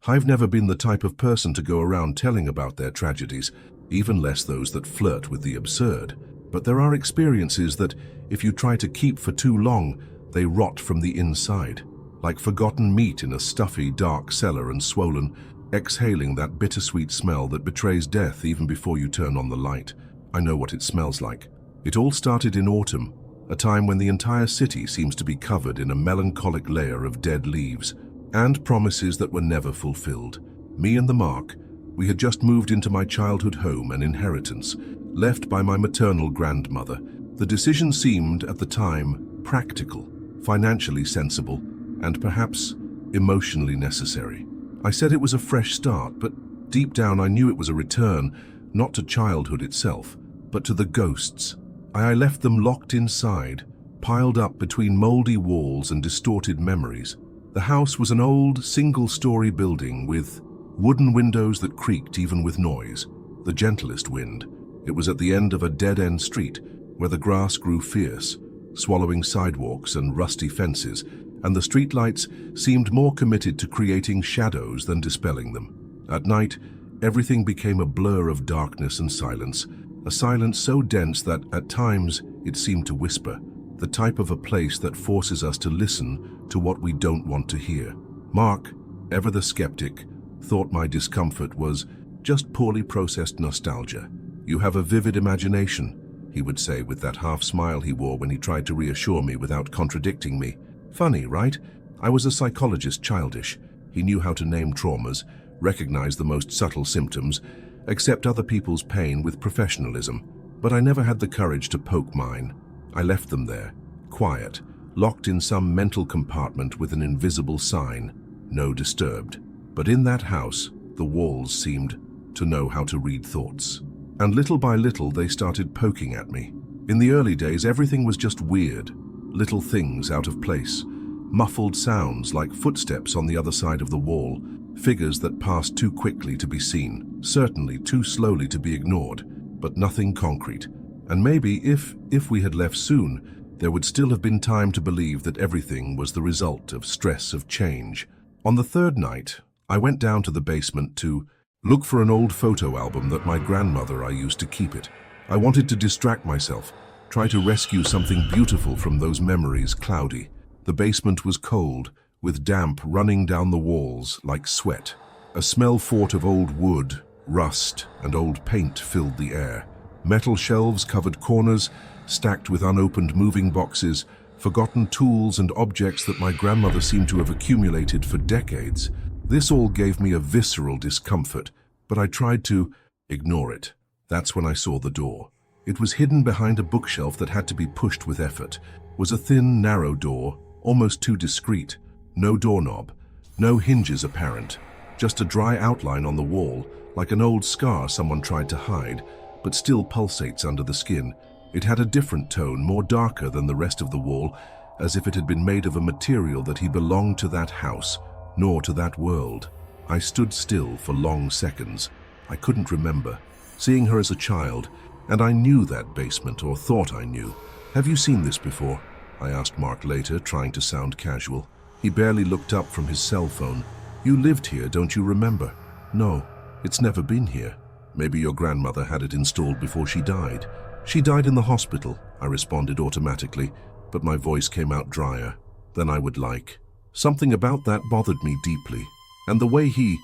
I've never been the type of person to go around telling about their tragedies, even less those that flirt with the absurd. But there are experiences that, if you try to keep for too long, they rot from the inside, like forgotten meat in a stuffy, dark cellar and swollen, exhaling that bittersweet smell that betrays death even before you turn on the light. I know what it smells like. It all started in autumn, a time when the entire city seems to be covered in a melancholic layer of dead leaves and promises that were never fulfilled. Me and the Mark, we had just moved into my childhood home, an inheritance, left by my maternal grandmother. The decision seemed, at the time, practical, financially sensible, and perhaps emotionally necessary. I said it was a fresh start, but deep down I knew it was a return, not to childhood itself, but to the ghosts. I left them locked inside, piled up between moldy walls and distorted memories. The house was an old, single-story building with wooden windows that creaked even with noise, the gentlest wind. It was at the end of a dead-end street where the grass grew fierce, swallowing sidewalks and rusty fences, and the streetlights seemed more committed to creating shadows than dispelling them. At night, everything became a blur of darkness and silence, a silence so dense that, at times, it seemed to whisper, the type of a place that forces us to listen to what we don't want to hear. Mark, ever the skeptic, thought my discomfort was just poorly processed nostalgia. "You have a vivid imagination," he would say with that half-smile he wore when he tried to reassure me without contradicting me. Funny, right? I was a psychologist, childish. He knew how to name traumas, recognize the most subtle symptoms, accept other people's pain with professionalism. But I never had the courage to poke mine. I left them there, quiet, locked in some mental compartment with an invisible sign, "No disturbed." But in that house, the walls seemed to know how to read thoughts. And little by little, they started poking at me. In the early days, everything was just weird. Little things out of place, muffled sounds like footsteps on the other side of the wall, figures that passed too quickly to be seen, certainly too slowly to be ignored, but nothing concrete. And maybe if we had left soon, there would still have been time to believe that everything was the result of stress of change. On the third night, I went down to the basement to look for an old photo album that my grandmother I used to keep it. I wanted to distract myself, try to rescue something beautiful from those memories cloudy. The basement was cold, with damp running down the walls like sweat. A smell fort of old wood, rust, and old paint filled the air. Metal shelves covered corners, stacked with unopened moving boxes, forgotten tools and objects that my grandmother seemed to have accumulated for decades. This all gave me a visceral discomfort, but I tried to ignore it. That's when I saw the door. It was hidden behind a bookshelf that had to be pushed with effort. It was a thin, narrow door, almost too discreet. No doorknob, no hinges apparent, just a dry outline on the wall, like an old scar someone tried to hide, but still pulsates under the skin. It had a different tone, more darker than the rest of the wall, as if it had been made of a material that he belonged to that house, nor to that world. I stood still for long seconds. I couldn't remember. Seeing her as a child, and I knew that basement, or thought I knew. "Have you seen this before?" I asked Mark later, trying to sound casual. He barely looked up from his cell phone. "You lived here, don't you remember?" "No, it's never been here." "Maybe your grandmother had it installed before she died." "She died in the hospital," I responded automatically, but my voice came out drier than I would like. Something about that bothered me deeply, and the way he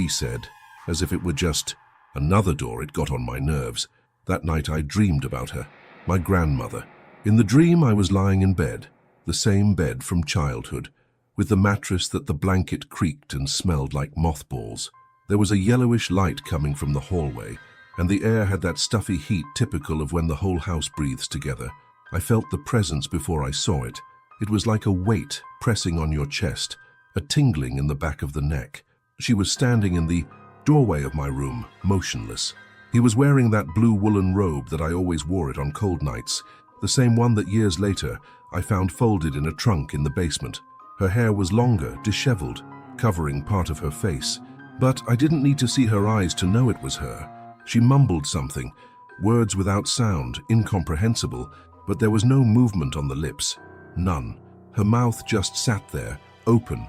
said, as if it were just another door, it got on my nerves. That night I dreamed about her, my grandmother. In the dream I was lying in bed, the same bed from childhood, with the mattress that the blanket creaked and smelled like mothballs. There was a yellowish light coming from the hallway, and the air had that stuffy heat typical of when the whole house breathes together. I felt the presence before I saw it. It was like a weight pressing on your chest, a tingling in the back of the neck. She was standing in the doorway of my room, motionless. He was wearing that blue woolen robe that I always wore it on cold nights, the same one that years later I found folded in a trunk in the basement. Her hair was longer, disheveled, covering part of her face. But I didn't need to see her eyes to know it was her. She mumbled something, words without sound, incomprehensible, but there was no movement on the lips. None. Her mouth just sat there, open,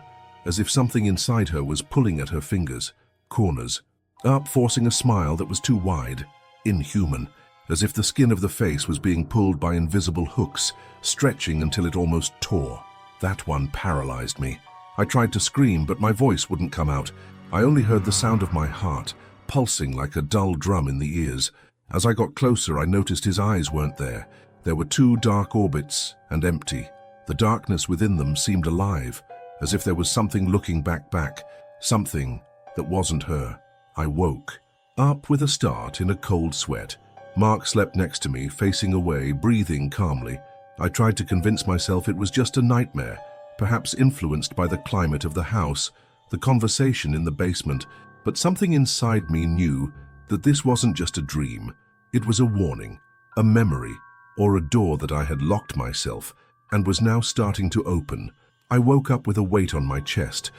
as if something inside her was pulling at her fingers, corners, up, forcing a smile that was too wide, inhuman, as if the skin of the face was being pulled by invisible hooks, stretching until it almost tore. That one paralyzed me. I tried to scream, but my voice wouldn't come out. I only heard the sound of my heart, pulsing like a dull drum in the ears. As I got closer, I noticed his eyes weren't there. There were two dark orbits, and empty. The darkness within them seemed alive, as if there was something looking back, something that wasn't her. I woke, up with a start in a cold sweat. Mark slept next to me, facing away, breathing calmly. I tried to convince myself it was just a nightmare, perhaps influenced by the climate of the house, the conversation in the basement, but something inside me knew that this wasn't just a dream. It was a warning, a memory, or a door that I had locked myself and was now starting to open. I woke up with a weight on my chest,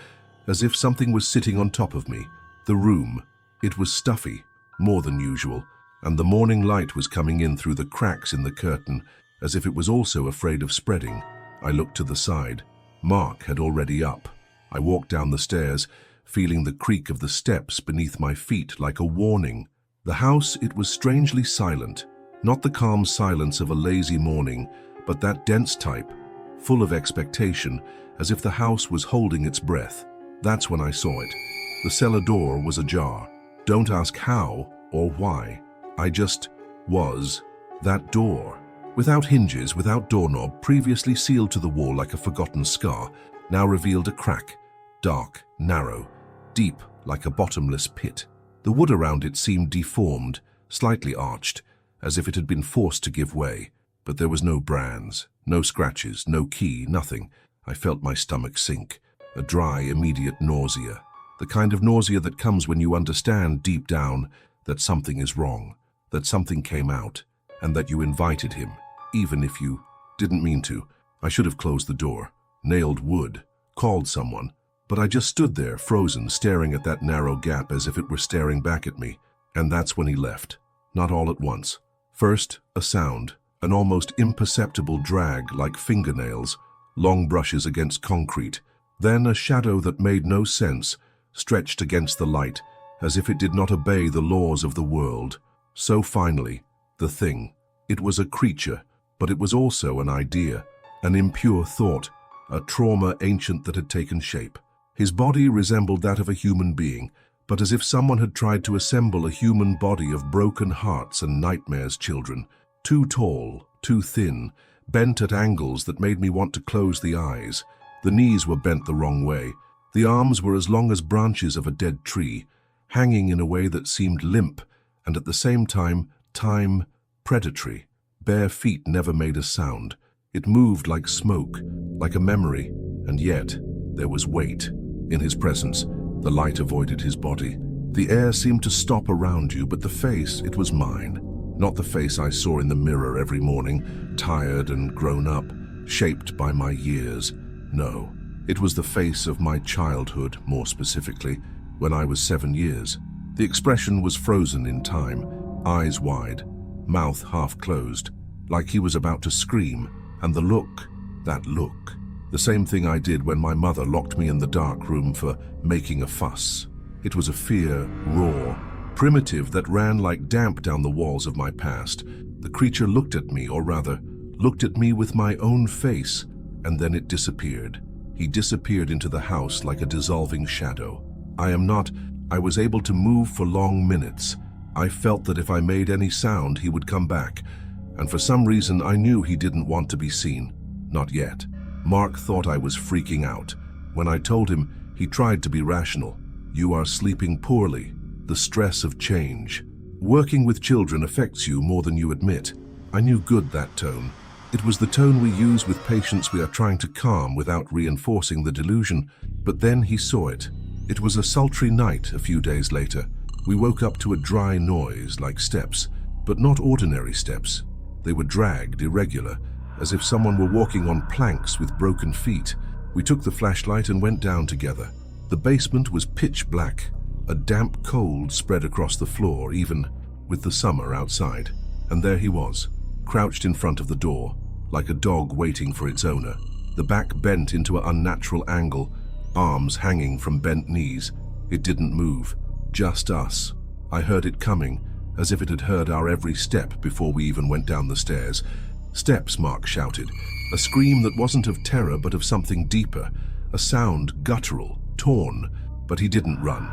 as if something was sitting on top of me. The room, it was stuffy, more than usual, and the morning light was coming in through the cracks in the curtain, as if it was also afraid of spreading. I looked to the side. Mark had already up. I walked down the stairs, feeling the creak of the steps beneath my feet like a warning. The house, it was strangely silent, not the calm silence of a lazy morning, but that dense type, full of expectation, as if the house was holding its breath. That's when I saw it. The cellar door was ajar. Don't ask how or why. I just was. That door, without hinges, without doorknob, previously sealed to the wall like a forgotten scar, now revealed a crack, dark, narrow, deep like a bottomless pit. The wood around it seemed deformed, slightly arched, as if it had been forced to give way. But there was no brands, no scratches, no key, nothing. I felt my stomach sink, a dry, immediate nausea. The kind of nausea that comes when you understand deep down that something is wrong, that something came out, and that you invited him, even if you didn't mean to. I should have closed the door, nailed wood, called someone, but I just stood there, frozen, staring at that narrow gap as if it were staring back at me. And that's when he left, not all at once. First, a sound, an almost imperceptible drag like fingernails, long brushes against concrete. Then a shadow that made no sense, stretched against the light, as if it did not obey the laws of the world. So finally, the thing. It was a creature, but it was also an idea, an impure thought, a trauma ancient that had taken shape. His body resembled that of a human being, but as if someone had tried to assemble a human body of broken hearts and nightmares' children. Too tall, too thin, bent at angles that made me want to close the eyes. The knees were bent the wrong way. The arms were as long as branches of a dead tree, hanging in a way that seemed limp and at the same time, predatory. Bare feet never made a sound. It moved like smoke, like a memory, and yet there was weight. In his presence, the light avoided his body. The air seemed to stop around you, but the face, it was mine. Not the face I saw in the mirror every morning, tired and grown up, shaped by my years. No, it was the face of my childhood, more specifically, when I was 7 years. The expression was frozen in time, eyes wide, mouth half closed, like he was about to scream, and the look, that look. The same thing I did when my mother locked me in the dark room for making a fuss. It was a fear, raw, primitive, that ran like damp down the walls of my past. The creature looked at me, or rather, looked at me with my own face, and then it disappeared. He disappeared into the house like a dissolving shadow. I was able to move for long minutes. I felt that if I made any sound, he would come back, and for some reason I knew he didn't want to be seen. Not yet. Mark thought I was freaking out. When I told him, he tried to be rational. You are sleeping poorly. The stress of change. Working with children affects you more than you admit. I knew good that tone. It was the tone we use with patients we are trying to calm without reinforcing the delusion. But then he saw it. It was a sultry night a few days later. We woke up to a dry noise like steps, but not ordinary steps. They were dragged, irregular, as if someone were walking on planks with broken feet. We took the flashlight and went down together. The basement was pitch black. A damp cold spread across the floor, even with the summer outside. And there he was, crouched in front of the door, like a dog waiting for its owner. The back bent into an unnatural angle, arms hanging from bent knees. It didn't move, just us. I heard it coming, as if it had heard our every step before we even went down the stairs. "Steps," Mark shouted, a scream that wasn't of terror but of something deeper, a sound guttural, torn, but he didn't run.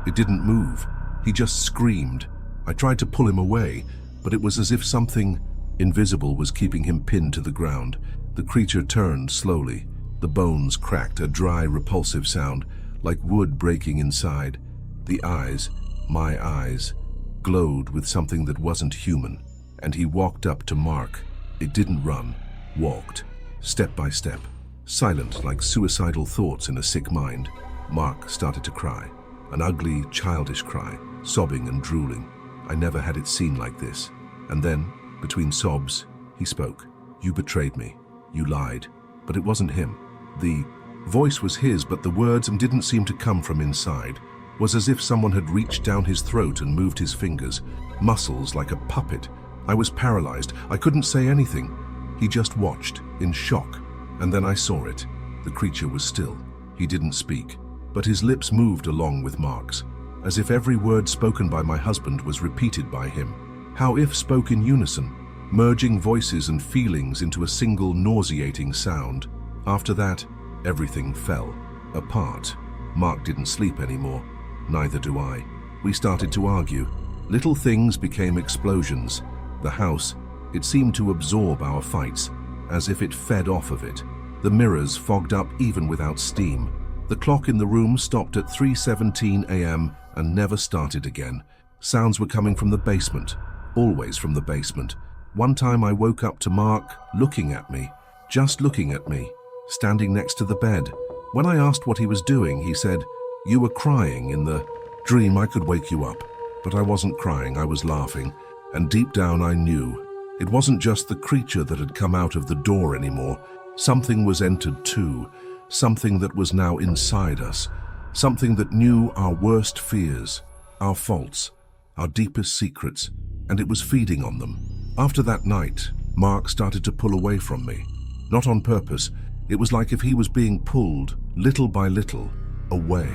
It didn't move. He just screamed. I tried to pull him away, but it was as if something invisible was keeping him pinned to the ground. The creature turned slowly. The bones cracked, a dry, repulsive sound, like wood breaking inside. The eyes, my eyes, glowed with something that wasn't human, and he walked up to Mark. It didn't run, walked, step by step, silent like suicidal thoughts in a sick mind. Mark started to cry, an ugly, childish cry, sobbing and drooling. I never had it seen like this. And then, between sobs, he spoke. "You betrayed me. You lied." But it wasn't him. The voice was his, but the words didn't seem to come from inside. It was as if someone had reached down his throat and moved his fingers, muscles like a puppet. I was paralyzed. I couldn't say anything. He just watched, in shock. And then I saw it. The creature was still. He didn't speak, but his lips moved along with Mark's, as if every word spoken by my husband was repeated by him. How if spoke in unison, merging voices and feelings into a single nauseating sound. After that, everything fell apart. Mark didn't sleep anymore. Neither do I. We started to argue. Little things became explosions. The house, it seemed to absorb our fights, as if it fed off of it. The mirrors fogged up even without steam. The clock in the room stopped at 3:17 a.m. and never started again. Sounds were coming from the basement, always from the basement. One time I woke up to Mark looking at me, just looking at me, standing next to the bed. When I asked what he was doing, he said, "You were crying in the dream. I could wake you up." But I wasn't crying, I was laughing. And deep down I knew. It wasn't just the creature that had come out of the door anymore. Something was entered too. Something that was now inside us. Something that knew our worst fears, our faults, our deepest secrets, and it was feeding on them. After that night, Mark started to pull away from me. Not on purpose. It was like if he was being pulled, little by little, away.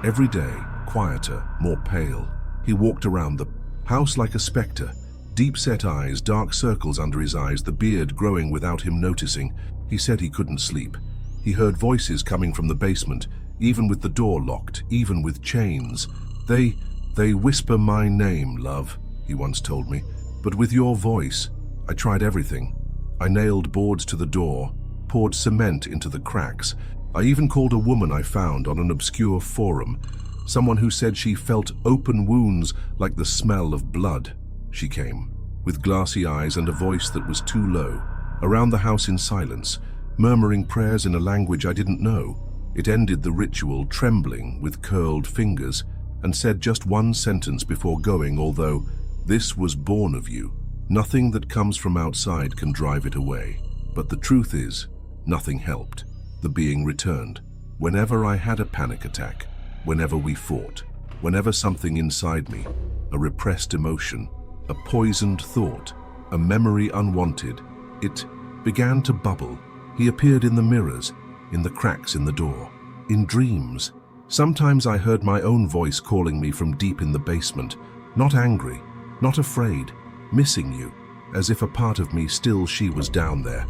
Every day, quieter, more pale. He walked around the house like a specter. Deep-set eyes, dark circles under his eyes, the beard growing without him noticing. He said he couldn't sleep. He heard voices coming from the basement, even with the door locked, even with chains. They whisper my name, love, he once told me. But with your voice, I tried everything. I nailed boards to the door, poured cement into the cracks. I even called a woman I found on an obscure forum, someone who said she felt open wounds like the smell of blood. She came, with glassy eyes and a voice that was too low, around the house in silence, murmuring prayers in a language I didn't know. It ended the ritual, trembling with curled fingers, and said just one sentence before going, although, "This was born of you. Nothing that comes from outside can drive it away." But the truth is, nothing helped. The being returned. Whenever I had a panic attack, whenever we fought, whenever something inside me, a repressed emotion, a poisoned thought, a memory unwanted, it began to bubble. He appeared in the mirrors, in the cracks in the door, in dreams. Sometimes I heard my own voice calling me from deep in the basement, not angry, not afraid, missing you, as if a part of me still she was down there,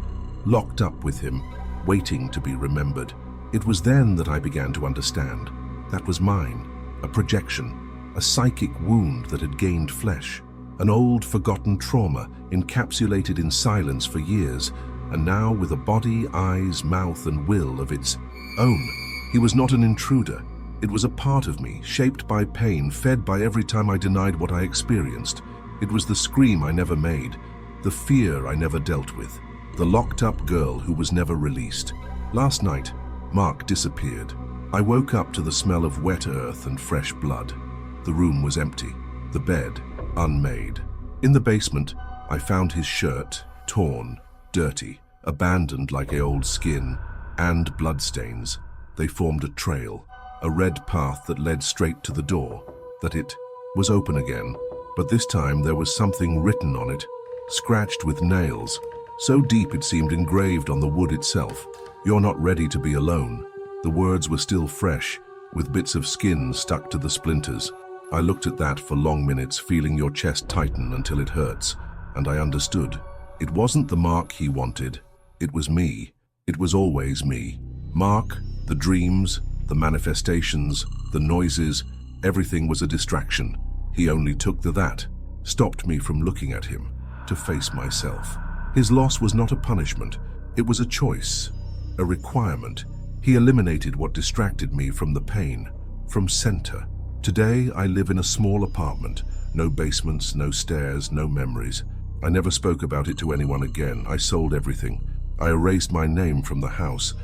locked up with him, waiting to be remembered. It was then that I began to understand. That was mine, a projection, a psychic wound that had gained flesh, an old forgotten trauma encapsulated in silence for years, and now with a body, eyes, mouth, and will of its own. He was not an intruder. It was a part of me, shaped by pain, fed by every time I denied what I experienced. It was the scream I never made, the fear I never dealt with, the locked-up girl who was never released. Last night, Mark disappeared. I woke up to the smell of wet earth and fresh blood. The room was empty, the bed unmade. In the basement, I found his shirt, torn, dirty, abandoned like old skin, and bloodstains. They formed a trail, a red path that led straight to the door, that it was open again, but this time there was something written on it, scratched with nails, so deep it seemed engraved on the wood itself. "You're not ready to be alone." The words were still fresh, with bits of skin stuck to the splinters. I looked at that for long minutes, feeling your chest tighten until it hurts, and I understood. It wasn't the Mark he wanted. It was me. It was always me. Mark, the dreams, the manifestations, the noises, everything was a distraction. He only took that, stopped me from looking at him, to face myself. His loss was not a punishment. It was a choice, a requirement. He eliminated what distracted me from the pain, from center. Today, I live in a small apartment. No basements, no stairs, no memories. I never spoke about it to anyone again. I sold everything. I erased my name from the house.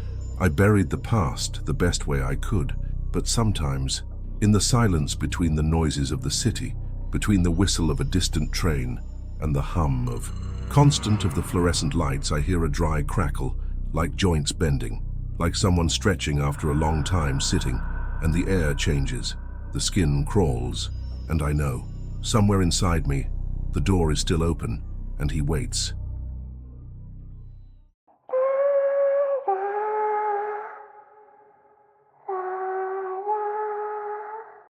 I buried the past the best way I could. But sometimes, in the silence between the noises of the city, between the whistle of a distant train and the hum of constant of the fluorescent lights, I hear a dry crackle, like joints bending, like someone stretching after a long time sitting, and the air changes, the skin crawls, and I know, somewhere inside me, the door is still open, and he waits.